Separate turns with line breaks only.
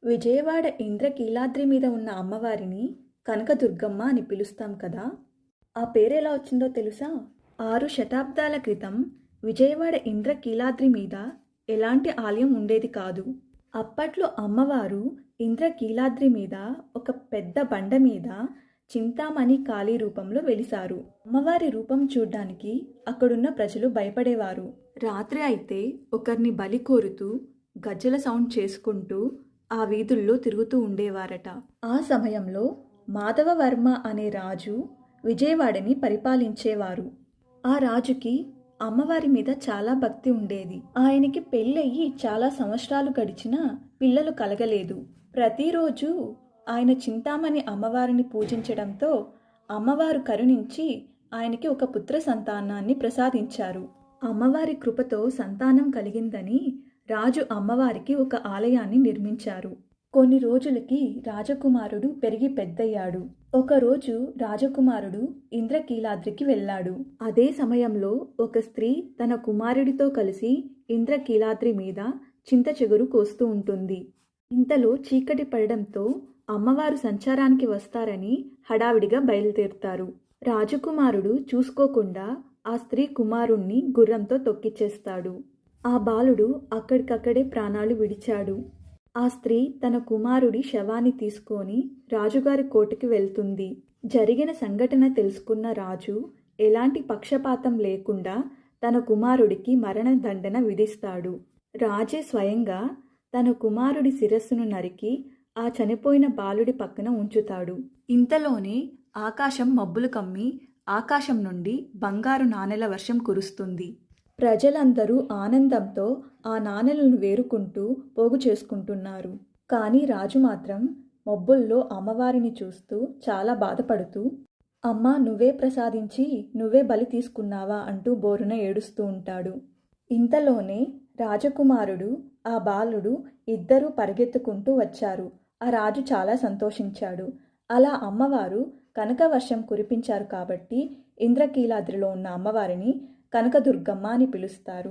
విజయవాడ ఇంద్రకీలాద్రి మీద ఉన్న అమ్మవారిని కనకదుర్గమ్మ అని పిలుస్తాం కదా. ఆ పేరెలా వచ్చిందో తెలుసా? 6 శతాబ్దాల క్రితం విజయవాడ ఇంద్రకీలాద్రి మీద ఎలాంటి ఆలయం ఉండేది కాదు. అప్పట్లో అమ్మవారు ఇంద్రకీలాద్రి మీద ఒక పెద్ద బండ మీద చింతామణి కాళీ రూపంలో వెలిశారు. అమ్మవారి రూపం చూడ్డానికి అక్కడున్న ప్రజలు భయపడేవారు. రాత్రి అయితే ఒకరిని బలి కోరుతూ గజ్జల సౌండ్ చేసుకుంటూ ఆ వీధుల్లో తిరుగుతూ ఉండేవారట. ఆ సమయంలో మాధవవర్మ అనే రాజు విజయవాడని పరిపాలించేవారు. ఆ రాజుకి అమ్మవారి మీద చాలా భక్తి ఉండేది. ఆయనకి పెళ్ళయి చాలా సంవత్సరాలు గడిచినా పిల్లలు కలగలేదు. ప్రతిరోజు ఆయన చింతామణి అమ్మవారిని పూజించడంతో అమ్మవారు కరుణించి ఆయనకి ఒక పుత్ర సంతానాన్ని ప్రసాదించారు. అమ్మవారి కృపతో సంతానం కలిగిందని రాజు అమ్మవారికి ఒక ఆలయాన్ని నిర్మించారు. కొన్ని రోజులకి రాజకుమారుడు పెరిగి పెద్దయ్యాడు. ఒకరోజు రాజకుమారుడు ఇంద్రకీలాద్రికి వెళ్ళాడు. అదే సమయంలో ఒక స్త్రీ తన కుమారుడితో కలిసి ఇంద్రకీలాద్రి మీద చింత చిగురు కోస్తూ ఉంటుంది. ఇంతలో చీకటి పడడంతో అమ్మవారు సంచారానికి వస్తారని హడావిడిగా బయలుదేరుతారు. రాజకుమారుడు చూసుకోకుండా ఆ స్త్రీ కుమారుణ్ణి గుర్రంతో తొక్కిచ్చేస్తాడు. ఆ బాలుడు అక్కడికక్కడే ప్రాణాలు విడిచాడు. ఆ స్త్రీ తన కుమారుడి శవాన్ని తీసుకొని రాజుగారి కోటకి వెళ్తుంది. జరిగిన సంఘటన తెలుసుకున్న రాజు ఎలాంటి పక్షపాతం లేకుండా తన కుమారుడికి మరణదండన విధిస్తాడు. రాజే స్వయంగా తన కుమారుడి శిరస్సును నరికి ఆ చనిపోయిన బాలుడి పక్కన ఉంచుతాడు. ఇంతలోనే ఆకాశం మబ్బులు కమ్మి ఆకాశం నుండి బంగారు నాణెల వర్షం కురుస్తుంది. ప్రజలందరూ ఆనందంతో ఆ నాణెలను వేరుకుంటూ పోగు చేసుకుంటున్నారు. కానీ రాజు మాత్రం మబ్బుల్లో అమ్మవారిని చూస్తూ చాలా బాధపడుతూ, అమ్మా నువ్వే ప్రసాదించి నువ్వే బలి తీసుకున్నావా అంటూ బోరున ఏడుస్తూ ఉంటాడు. ఇంతలోనే రాజకుమారుడు ఆ బాలుడు ఇద్దరూ పరిగెత్తుకుంటూ వచ్చారు. ఆ రాజు చాలా సంతోషించాడు. అలా అమ్మవారు కనకవర్షం కురిపించారు కాబట్టి ఇంద్రకీలాద్రిలో ఉన్న అమ్మవారిని కనకదుర్గమ్మ అని పిలుస్తారు.